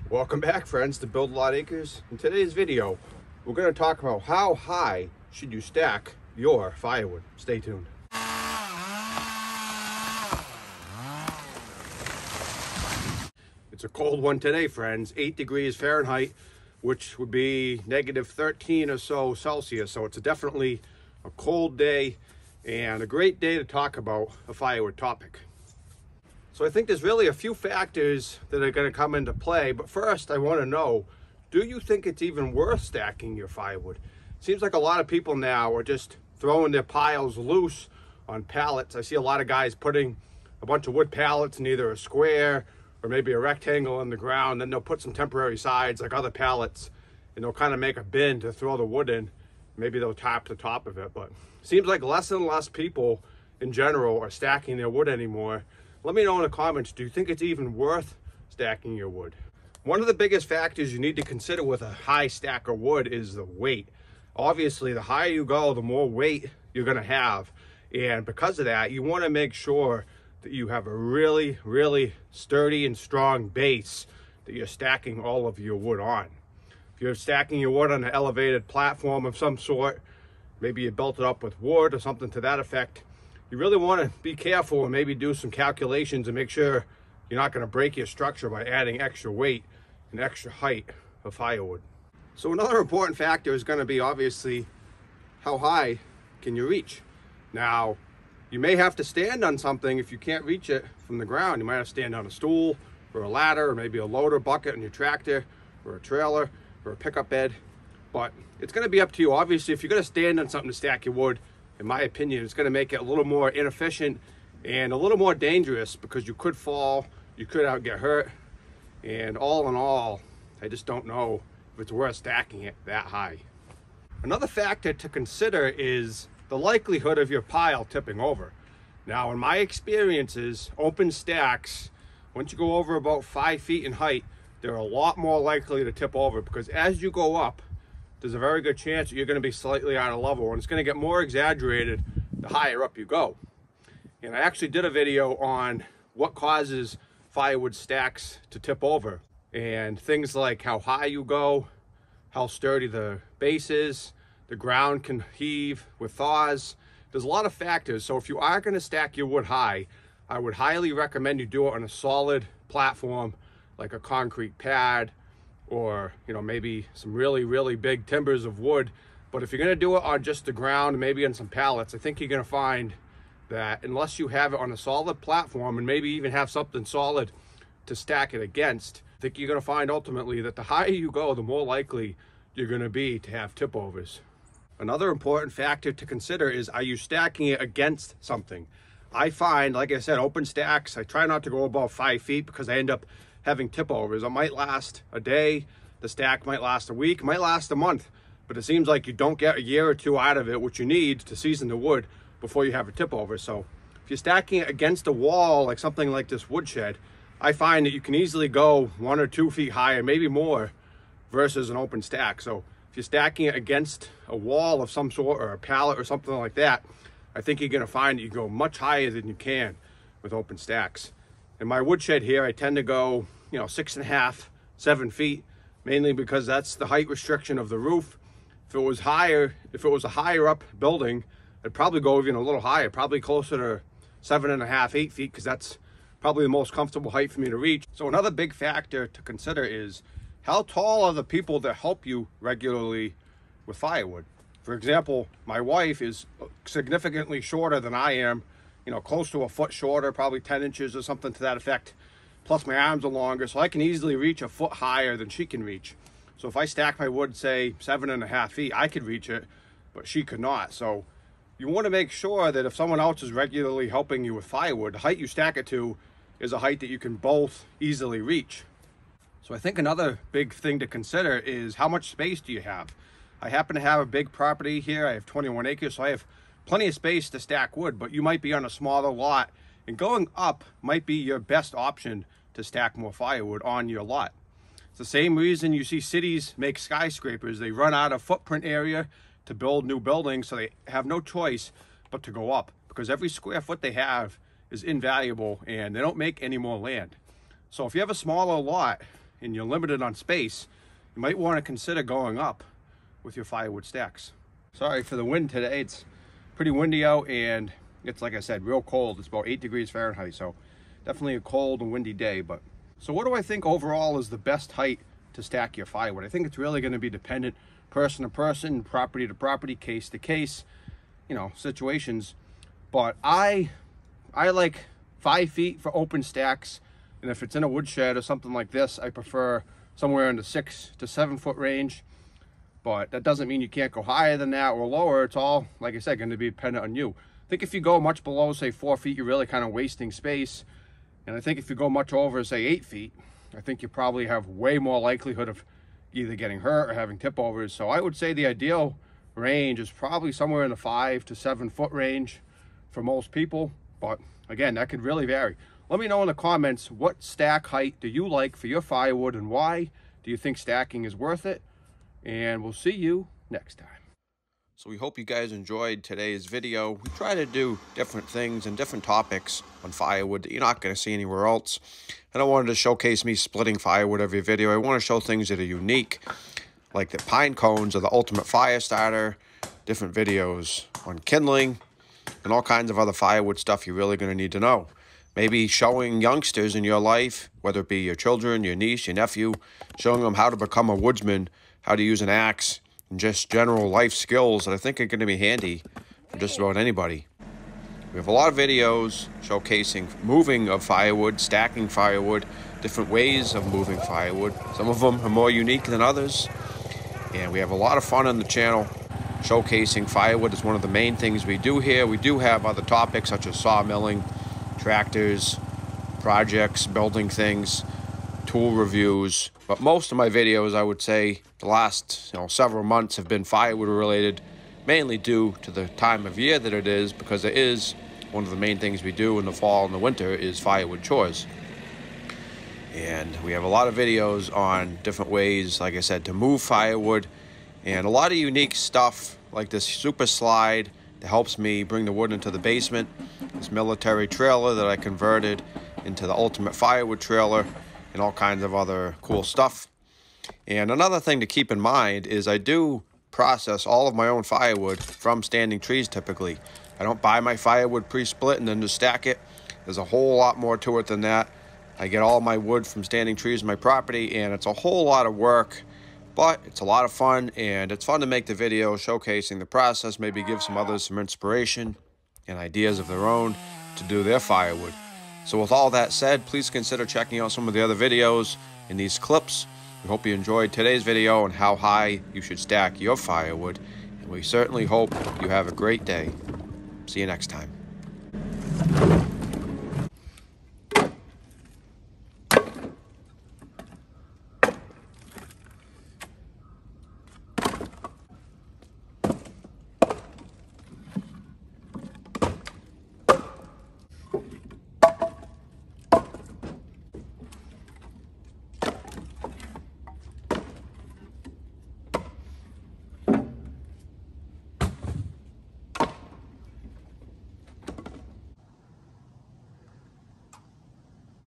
Welcome back, friends, to Build a Lot Acres. In today's video, we're going to talk about how high should you stack your firewood. Stay tuned. It's a cold one today, friends. 8 degrees Fahrenheit, which would be negative 13 or so Celsius. So it's definitely a cold day and a great day to talk about a firewood topic. So I think there's really a few factors that are going to come into play. But first, I want to know, do you think it's even worth stacking your firewood? It seems like a lot of people now are just throwing their piles loose on pallets. I see a lot of guys putting a bunch of wood pallets in either a square or maybe a rectangle in the ground. Then they'll put some temporary sides like other pallets, and they'll kind of make a bin to throw the wood in. Maybe they'll top the top of it. But it seems like less and less people in general are stacking their wood anymore. Let me know in the comments, do you think it's even worth stacking your wood? One of the biggest factors you need to consider with a high stack of wood is the weight. Obviously, the higher you go, the more weight you're going to have. And because of that, you want to make sure that you have a really, really sturdy and strong base that you're stacking all of your wood on. If you're stacking your wood on an elevated platform of some sort, maybe you built it up with wood or something to that effect, you really want to be careful and maybe do some calculations and make sure you're not going to break your structure by adding extra weight and extra height of firewood. So another important factor is going to be obviously how high can you reach. Now, you may have to stand on something if you can't reach it from the ground. You might have to stand on a stool or a ladder or maybe a loader bucket on your tractor or a trailer or a pickup bed. But it's going to be up to you. Obviously, if you're going to stand on something to stack your wood, in my opinion, it's going to make it a little more inefficient and a little more dangerous because you could fall, you could get hurt, and all in all, I just don't know if it's worth stacking it that high. Another factor to consider is the likelihood of your pile tipping over. Now, in my experiences, open stacks, once you go over about 5 feet in height, they're a lot more likely to tip over because as you go up, there's a very good chance that you're going to be slightly out of level, and it's going to get more exaggerated the higher up you go. And I actually did a video on what causes firewood stacks to tip over, and things like how high you go, how sturdy the base is, the ground can heave with thaws. There's a lot of factors. So if you are going to stack your wood high, I would highly recommend you do it on a solid platform like a concrete pad, or maybe some really, really big timbers of wood. But if you're going to do it on just the ground, maybe on some pallets, I think you're going to find that unless you have it on a solid platform and maybe even have something solid to stack it against, I think you're going to find ultimately that the higher you go, the more likely you're going to be to have tip overs. Another important factor to consider is, are you stacking it against something? I find, like I said, open stacks, I try not to go above 5 feet because I end up having tip overs. It might last a day, the stack might last a week, might last a month, but it seems like you don't get a year or two out of it, which you need to season the wood before you have a tip over. So if you're stacking it against a wall, like something like this woodshed, I find that you can easily go 1 or 2 feet higher, maybe more, versus an open stack. So if you're stacking it against a wall of some sort or a pallet or something like that, I think you're going to find that you go much higher than you can with open stacks. In my woodshed here, I tend to go, 6.5, 7 feet, mainly because that's the height restriction of the roof. If it was a higher up building, I'd probably go even a little higher, probably closer to 7.5, 8 feet, because that's probably the most comfortable height for me to reach. So another big factor to consider is how tall are the people that help you regularly with firewood. For example, my wife is significantly shorter than I am, close to a foot shorter, probably 10 inches or something to that effect. Plus my arms are longer, so I can easily reach a foot higher than she can reach. So if I stack my wood, say 7.5 feet, I could reach it, but she could not. So you want to make sure that if someone else is regularly helping you with firewood, the height you stack it to is a height that you can both easily reach. So I think another big thing to consider is how much space do you have? I happen to have a big property here. I have 21 acres, so I have plenty of space to stack wood, but you might be on a smaller lot, and going up might be your best option to stack more firewood on your lot. It's the same reason you see cities make skyscrapers. They run out of footprint area to build new buildings, so they have no choice but to go up, because every square foot they have is invaluable and they don't make any more land. So if you have a smaller lot, and you're limited on space, you might want to consider going up with your firewood stacks. Sorry for the wind today. It's pretty windy out, and it's, like I said, real cold. It's about 8 degrees Fahrenheit, so definitely a cold and windy day. But so what do I think overall is the best height to stack your firewood? I think it's really going to be dependent person to person, property to property, case to case, you know, situations. But I like 5 feet for open stacks, and if it's in a woodshed or something like this, I prefer somewhere in the 6 to 7 foot range. But that doesn't mean you can't go higher than that or lower. It's all, like I said, going to be dependent on you. I think if you go much below, say 4 feet, you're really kind of wasting space. And I think if you go much over, say 8 feet, I think you probably have way more likelihood of either getting hurt or having tip overs. So I would say the ideal range is probably somewhere in the 5 to 7 foot range for most people. But again, that could really vary. Let me know in the comments, what stack height do you like for your firewood, and why do you think stacking is worth it? And we'll see you next time. So we hope you guys enjoyed today's video. We try to do different things and different topics on firewood that you're not going to see anywhere else. I don't want to showcase me splitting firewood every video. I want to show things that are unique, like the pine cones or the ultimate fire starter, different videos on kindling, and all kinds of other firewood stuff you're really going to need to know. Maybe showing youngsters in your life, whether it be your children, your niece, your nephew, showing them how to become a woodsman, how to use an axe, and just general life skills that I think are going to be handy for just about anybody. We have a lot of videos showcasing moving of firewood, stacking firewood, different ways of moving firewood. Some of them are more unique than others. And we have a lot of fun on the channel. Showcasing firewood is one of the main things we do here. We do have other topics such as sawmilling, tractors, projects, building things, tool reviews. But most of my videos, I would say, the last several months have been firewood related, mainly due to the time of year that it is, because it is one of the main things we do in the fall and the winter is firewood chores. And we have a lot of videos on different ways, like I said, to move firewood, and a lot of unique stuff like this super slide that helps me bring the wood into the basement, this military trailer that I converted into the ultimate firewood trailer, and all kinds of other cool stuff. And another thing to keep in mind is I do process all of my own firewood from standing trees typically. I don't buy my firewood pre-split and then just stack it. There's a whole lot more to it than that. I get all my wood from standing trees on my property, and it's a whole lot of work, but it's a lot of fun, and it's fun to make the video showcasing the process, maybe give some others some inspiration and ideas of their own to do their firewood. So with all that said, please consider checking out some of the other videos in these clips. We hope you enjoyed today's video on how high you should stack your firewood, and we certainly hope you have a great day. See you next time.